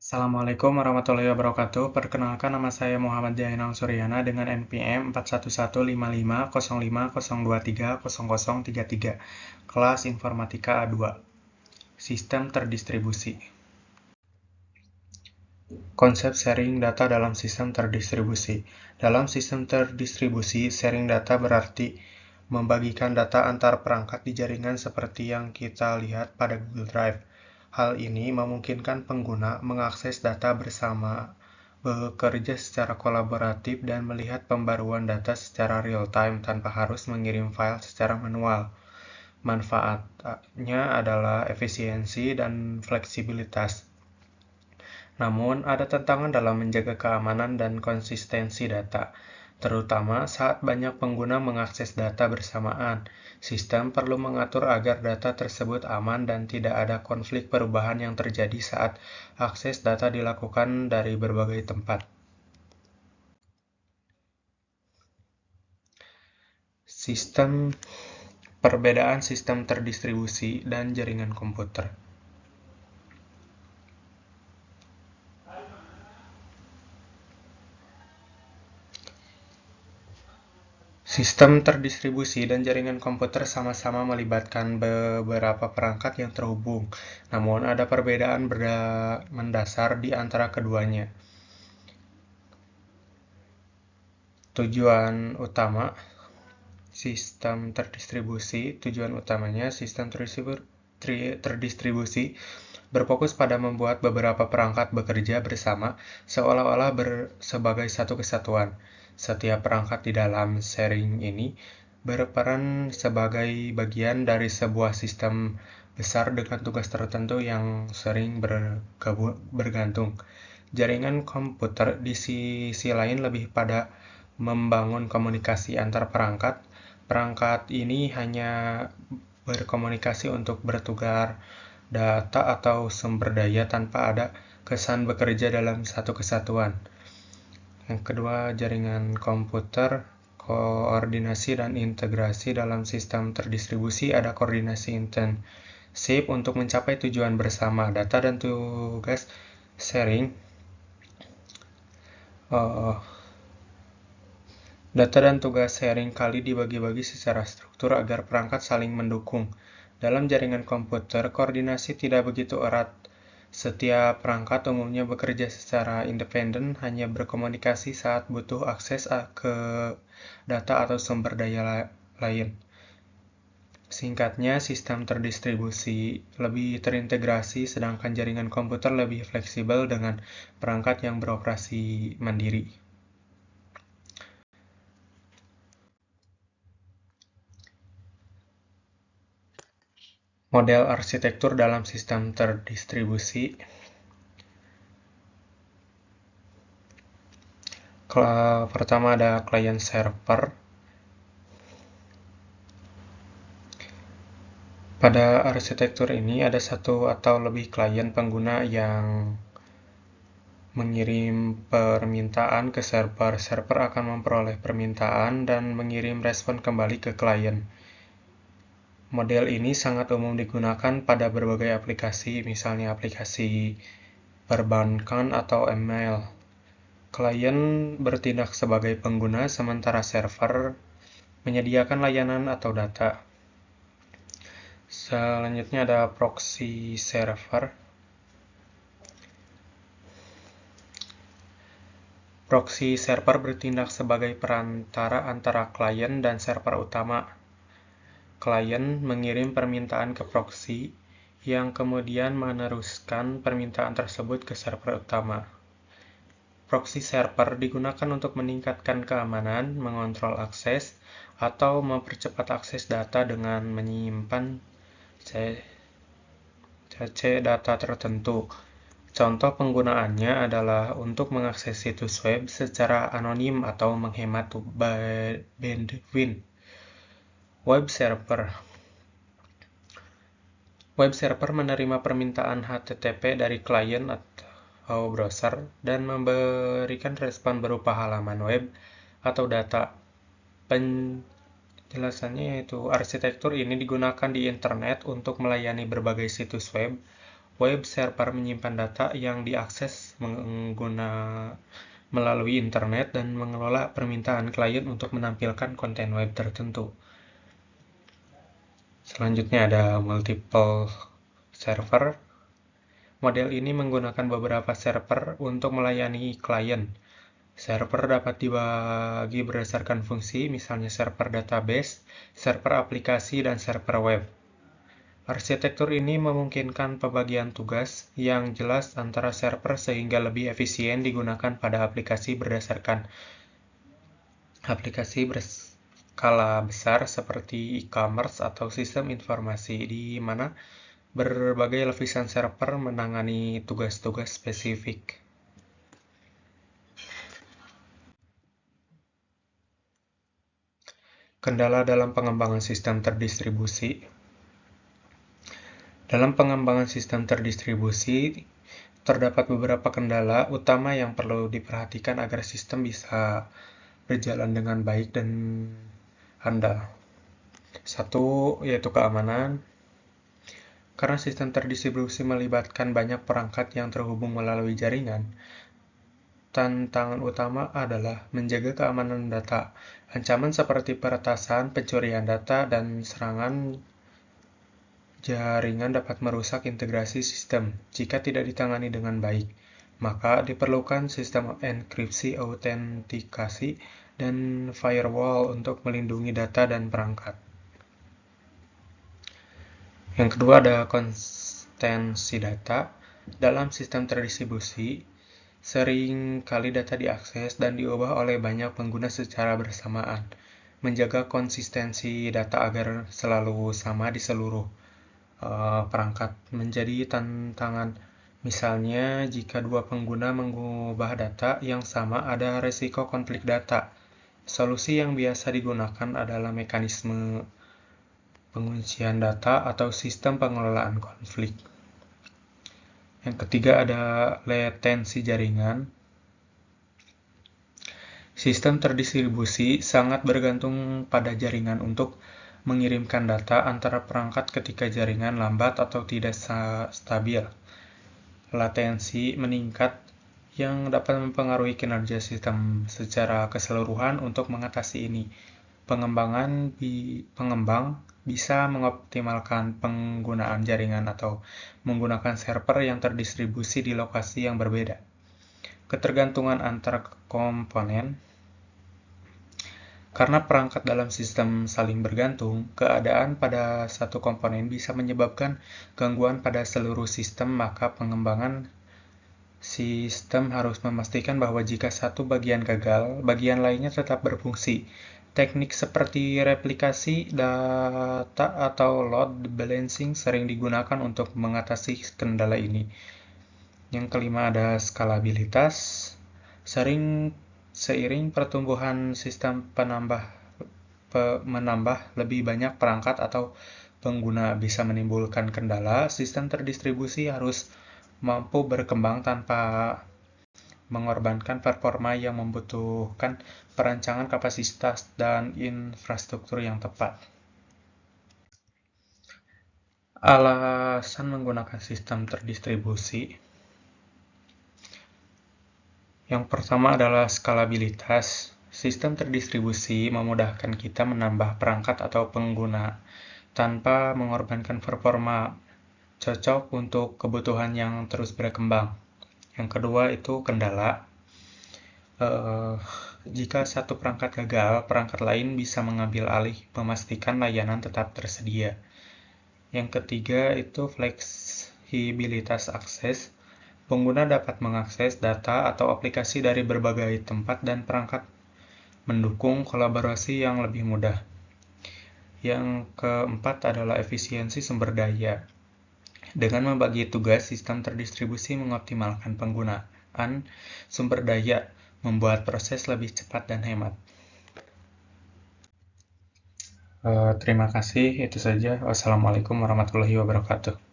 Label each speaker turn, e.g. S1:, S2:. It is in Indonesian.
S1: Assalamualaikum warahmatullahi wabarakatuh. Perkenalkan, nama saya Muhammad Jainal Suryana dengan NPM 41155050230033, kelas Informatika A2, Sistem Terdistribusi. Konsep sharing data dalam sistem terdistribusi. Dalam sistem terdistribusi, sharing data berarti membagikan data antar perangkat di jaringan seperti yang kita lihat pada Google Drive. Hal ini memungkinkan pengguna mengakses data bersama, bekerja secara kolaboratif, dan melihat pembaruan data secara real-time tanpa harus mengirim file secara manual. Manfaatnya adalah efisiensi dan fleksibilitas. Namun, ada tantangan dalam menjaga keamanan dan konsistensi data, terutama saat banyak pengguna mengakses data bersamaan. Sistem perlu mengatur agar data tersebut aman dan tidak ada konflik perubahan yang terjadi saat akses data dilakukan dari berbagai tempat. Perbedaan sistem terdistribusi dan jaringan komputer. Sistem terdistribusi dan jaringan komputer sama-sama melibatkan beberapa perangkat yang terhubung, namun ada perbedaan mendasar di antara keduanya. Tujuan utamanya sistem terdistribusi berfokus pada membuat beberapa perangkat bekerja bersama seolah-olah sebagai satu kesatuan. Setiap perangkat di dalam sharing ini berperan sebagai bagian dari sebuah sistem besar dengan tugas tertentu yang sering bergantung. Jaringan komputer di sisi lain lebih pada membangun komunikasi antar perangkat. Perangkat ini hanya berkomunikasi untuk bertukar data atau sumber daya tanpa ada kesan bekerja dalam satu kesatuan. Yang kedua, jaringan komputer, koordinasi dan integrasi dalam sistem terdistribusi. Ada koordinasi intensif untuk mencapai tujuan bersama. Data dan tugas sharing kali dibagi-bagi secara struktur agar perangkat saling mendukung. Dalam jaringan komputer, koordinasi tidak begitu erat. Setiap perangkat umumnya bekerja secara independen, hanya berkomunikasi saat butuh akses ke data atau sumber daya lain. Singkatnya, sistem terdistribusi lebih terintegrasi, sedangkan jaringan komputer lebih fleksibel dengan perangkat yang beroperasi mandiri. Model arsitektur dalam sistem terdistribusi. Pertama ada client server. Pada arsitektur ini ada satu atau lebih klien pengguna yang mengirim permintaan ke server. Server akan memperoleh permintaan dan mengirim respon kembali ke klien. Model ini sangat umum digunakan pada berbagai aplikasi, misalnya aplikasi perbankan atau email. Klien bertindak sebagai pengguna, sementara server menyediakan layanan atau data. Selanjutnya ada proxy server. Proxy server bertindak sebagai perantara antara klien dan server utama. Klien mengirim permintaan ke proxy, yang kemudian meneruskan permintaan tersebut ke server utama. Proxy server digunakan untuk meningkatkan keamanan, mengontrol akses, atau mempercepat akses data dengan menyimpan CC data tertentu. Contoh penggunaannya adalah untuk mengakses situs web secara anonim atau menghemat bandwidth. Web server menerima permintaan HTTP dari klien atau browser dan memberikan respon berupa halaman web atau data. Penjelasannya yaitu arsitektur ini digunakan di internet untuk melayani berbagai situs web. Web server menyimpan data yang diakses melalui internet dan mengelola permintaan klien untuk menampilkan konten web tertentu. Selanjutnya ada multiple server. Model ini menggunakan beberapa server untuk melayani klien. Server dapat dibagi berdasarkan fungsi, misalnya server database, server aplikasi, dan server web. Arsitektur ini memungkinkan pembagian tugas yang jelas antara server sehingga lebih efisien digunakan pada aplikasi berskala besar seperti e-commerce atau sistem informasi, di mana berbagai lapisan server menangani tugas-tugas spesifik. Kendala dalam pengembangan sistem terdistribusi. Dalam pengembangan sistem terdistribusi, terdapat beberapa kendala utama yang perlu diperhatikan agar sistem bisa berjalan dengan baik dan handal. Satu, yaitu keamanan. Karena sistem terdistribusi melibatkan banyak perangkat yang terhubung melalui jaringan, tantangan utama adalah menjaga keamanan data. Ancaman seperti peretasan, pencurian data, dan serangan jaringan dapat merusak integrasi sistem jika tidak ditangani dengan baik. Maka diperlukan sistem enkripsi, autentikasi, dan firewall untuk melindungi data dan perangkat. Yang kedua ada konsistensi data. Dalam sistem terdistribusi, sering kali data diakses dan diubah oleh banyak pengguna secara bersamaan. Menjaga konsistensi data agar selalu sama di seluruh perangkat menjadi tantangan. Misalnya, jika dua pengguna mengubah data yang sama, ada resiko konflik data. Solusi yang biasa digunakan adalah mekanisme penguncian data atau sistem pengelolaan konflik. Yang ketiga ada latensi jaringan. Sistem terdistribusi sangat bergantung pada jaringan untuk mengirimkan data antara perangkat ketika jaringan lambat atau tidak stabil. Latensi meningkat yang dapat mempengaruhi kinerja sistem secara keseluruhan. Untuk mengatasi ini, pengembang bisa mengoptimalkan penggunaan jaringan atau menggunakan server yang terdistribusi di lokasi yang berbeda. Ketergantungan antar komponen. Karena perangkat dalam sistem saling bergantung, keadaan pada satu komponen bisa menyebabkan gangguan pada seluruh sistem, maka pengembangan sistem harus memastikan bahwa jika satu bagian gagal, bagian lainnya tetap berfungsi. Teknik seperti replikasi data atau load balancing sering digunakan untuk mengatasi kendala ini. Yang kelima ada skalabilitas. Seiring pertumbuhan sistem menambah lebih banyak perangkat atau pengguna bisa menimbulkan kendala. Sistem terdistribusi harus mampu berkembang tanpa mengorbankan performa yang membutuhkan perancangan kapasitas dan infrastruktur yang tepat. Alasan menggunakan sistem terdistribusi. Yang pertama adalah skalabilitas. Sistem terdistribusi memudahkan kita menambah perangkat atau pengguna tanpa mengorbankan performa, cocok untuk kebutuhan yang terus berkembang. Yang kedua itu kendala. Jika satu perangkat gagal, perangkat lain bisa mengambil alih, memastikan layanan tetap tersedia. Yang ketiga itu fleksibilitas akses. Pengguna dapat mengakses data atau aplikasi dari berbagai tempat dan perangkat, mendukung kolaborasi yang lebih mudah. Yang keempat adalah efisiensi sumber daya. Dengan membagi tugas, sistem terdistribusi mengoptimalkan penggunaan sumber daya, membuat proses lebih cepat dan hemat. Terima kasih, itu saja. Wassalamualaikum warahmatullahi wabarakatuh.